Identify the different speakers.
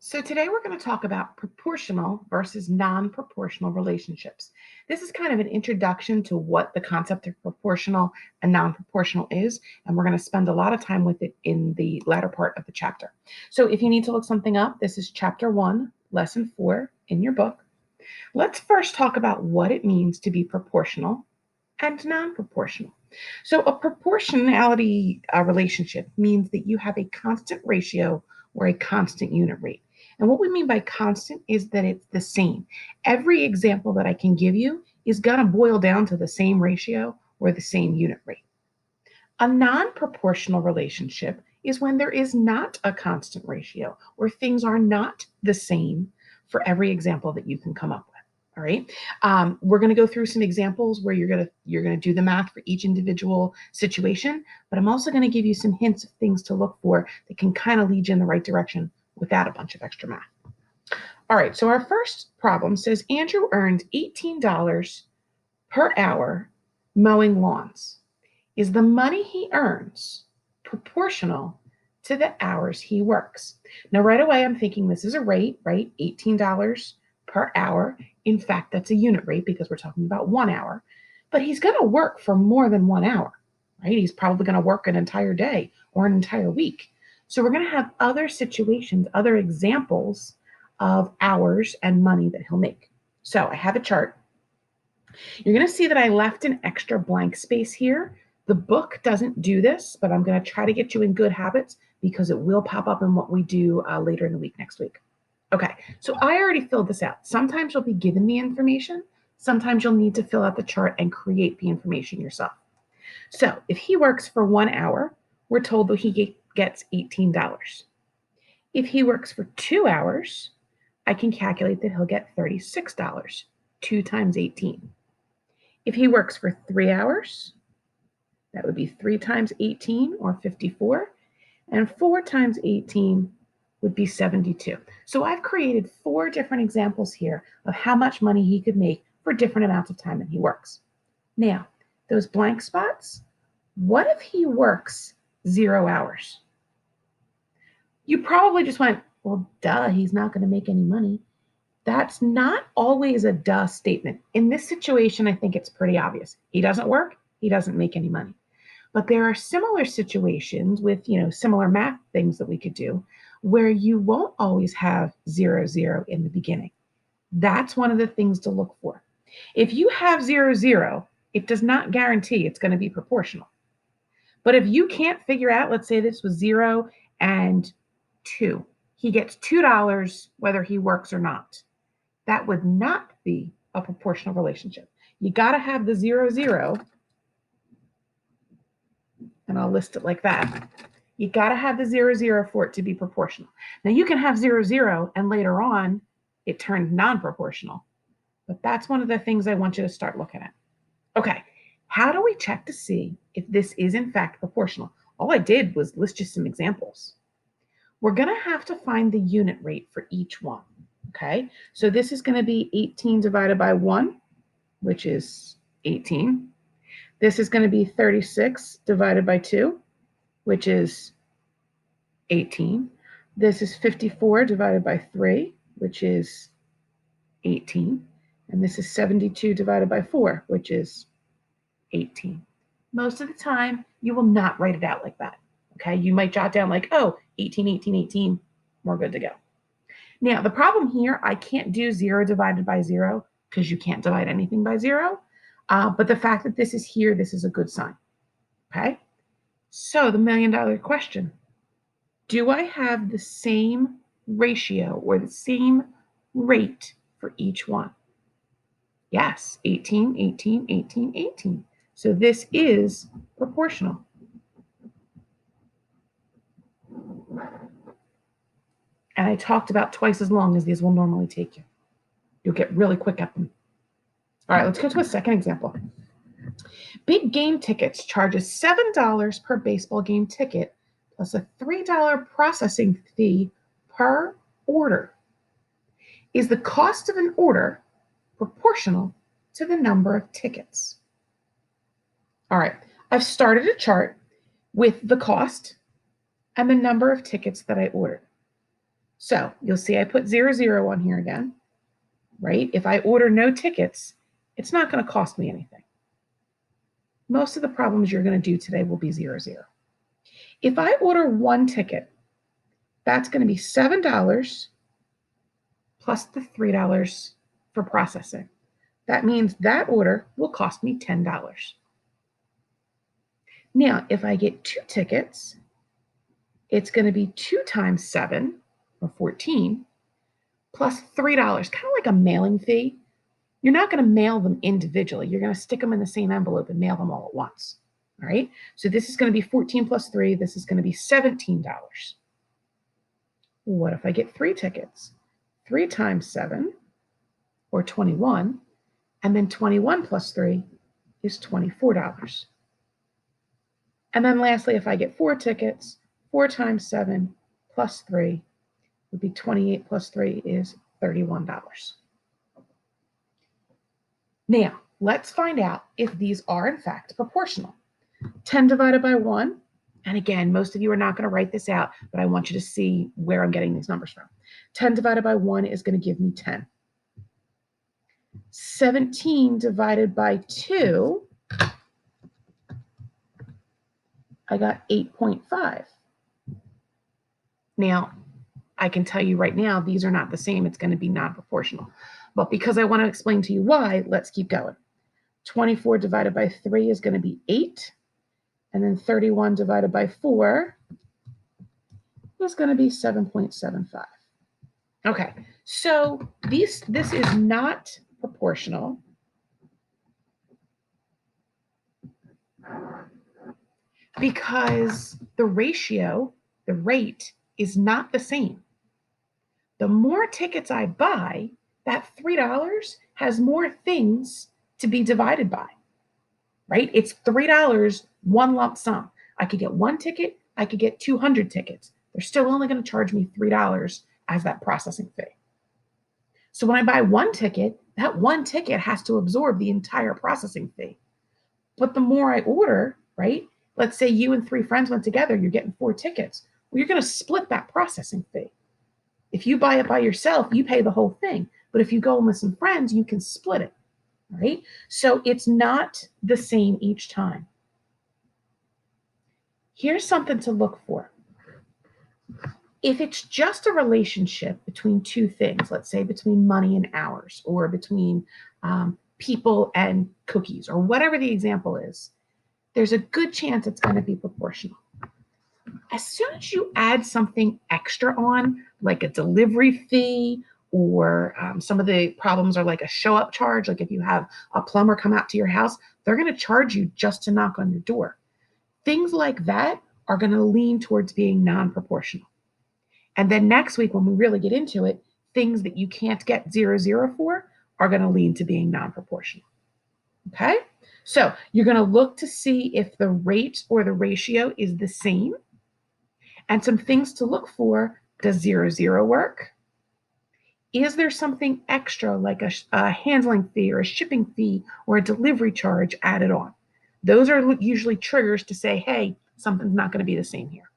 Speaker 1: So today we're going to talk about proportional versus non-proportional relationships. This is kind of an introduction to what the concept of proportional and non-proportional is, and we're going to spend a lot of time with it in the latter part of the chapter. So if you need to look something up, this is chapter 1, lesson 4 in your book. Let's first talk about what it means to be proportional and non-proportional. So a proportionality relationship means that you have a constant ratio or a constant unit rate. And what we mean by constant is that it's the same. Every example that I can give you is going to boil down to the same ratio or the same unit rate. A non-proportional relationship is when there is not a constant ratio or things are not the same for every example that you can come up with. All right. We're going to go through some examples where you're gonna do the math for each individual situation, but I'm also going to give you some hints of things to look for that can kind of lead you in the right direction without a bunch of extra math. All right. So our first problem says Andrew earned $18 per hour mowing lawns. Is the money he earns proportional to the hours he works? Now, right away, I'm thinking this is a rate, right? $18 per hour. In fact, that's a unit rate because we're talking about 1 hour. But he's going to work for more than 1 hour, right? He's probably going to work an entire day or an entire week. So we're going to have other situations, other examples of hours and money that he'll make. So I have a chart. You're going to see that I left an extra blank space here. The book doesn't do this, but I'm going to try to get you in good habits because it will pop up in what we do later in the week next week. Okay, so I already filled this out. Sometimes you'll be given the information. Sometimes you'll need to fill out the chart and create the information yourself. So if he works for 1 hour, we're told that he gets $18. If he works for 2 hours, I can calculate that he'll get $36. 2 times 18. If he works for 3 hours, that would be 3 times 18 or 54. And 4 times 18 would be 72. So I've created 4 different examples here of how much money he could make for different amounts of time that he works. Now, those blank spots, what if he works 0 hours? You probably just went, well, duh, he's not going to make any money. That's not always a duh statement. In this situation, I think it's pretty obvious. He doesn't work, he doesn't make any money. But there are similar situations with, similar math things that we could do where you won't always have 0, 0 in the beginning. That's one of the things to look for. If you have 0, 0, it does not guarantee it's going to be proportional. But if you can't figure out, let's say this was 0 and 2, he gets $2 whether he works or not. That would not be a proportional relationship. You got to have the 0, 0, and I'll list it like that. You got to have the 0, 0 for it to be proportional. Now you can have 0, 0 and later on it turned non-proportional, but that's one of the things I want you to start looking at. Okay, how do we check to see if this is in fact proportional? All I did was list you some examples. We're going to have to find the unit rate for each one. Okay, so this is going to be 18 divided by 1, which is 18. This is going to be 36 divided by 2, which is 18. This is 54 divided by 3, which is 18. And this is 72 divided by 4, which is 18. Most of the time, you will not write it out like that. Okay, you might jot down like, oh, 18, 18, 18, we're good to go. Now, the problem here, I can't do 0 divided by 0 because you can't divide anything by 0. But the fact that this is here, this is a good sign. Okay? So the $1,000,000 question, do I have the same ratio or the same rate for each one? Yes, 18, 18, 18, 18. So this is proportional. And I talked about twice as long as these will normally take you. You'll get really quick at them. All right, let's go to a second example. Big Game Tickets charges $7 per baseball game ticket plus a $3 processing fee per order. Is the cost of an order proportional to the number of tickets? All right, I've started a chart with the cost and the number of tickets that I ordered. So you'll see I put 00 on here again, right? If I order no tickets, it's not going to cost me anything. Most of the problems you're going to do today will be 00. If I order one ticket, that's going to be $7 plus the $3 for processing. That means that order will cost me $10. Now, if I get two tickets, it's going to be 2 times 7, or 14, plus $3, kind of like a mailing fee. You're not going to mail them individually. You're going to stick them in the same envelope and mail them all at once. All right. So this is going to be 14 plus 3. This is going to be $17. What if I get 3 tickets? 3 times 7, or 21, and then 21 plus 3 is $24. And then lastly, if I get 4 tickets, 4 times 7 plus 3 would be 28 plus 3 is $31. Now, let's find out if these are in fact proportional. 10 divided by 1, and again, most of you are not going to write this out, but I want you to see where I'm getting these numbers from. 10 divided by 1 is going to give me 10. 17 divided by 2, I got 8.5. Now, I can tell you right now, these are not the same. It's going to be non-proportional. But because I want to explain to you why, let's keep going. 24 divided by 3 is going to be 8. And then 31 divided by 4 is going to be 7.75. Okay, so this is not proportional because the ratio, the rate, is not the same. The more tickets I buy, that $3 has more things to be divided by, right? It's $3, one lump sum. I could get one ticket, I could get 200 tickets. They're still only going to charge me $3 as that processing fee. So when I buy one ticket, that one ticket has to absorb the entire processing fee. But the more I order, right? Let's say you and 3 friends went together, you're getting 4 tickets. Well, you're going to split that processing fee. If you buy it by yourself, you pay the whole thing. But if you go with some friends, you can split it, right? So it's not the same each time. Here's something to look for. If it's just a relationship between two things, let's say between money and hours, or between people and cookies, or whatever the example is, there's a good chance it's going to be proportional. As soon as you add something extra on, like a delivery fee, or some of the problems are like a show-up charge, like if you have a plumber come out to your house, they're going to charge you just to knock on your door. Things like that are going to lean towards being non-proportional. And then next week, when we really get into it, things that you can't get 00 for are going to lean to being non-proportional. Okay? So you're going to look to see if the rate or the ratio is the same. And some things to look for: does 00 work? Is there something extra like a handling fee or a shipping fee or a delivery charge added on? Those are usually triggers to say, hey, something's not going to be the same here.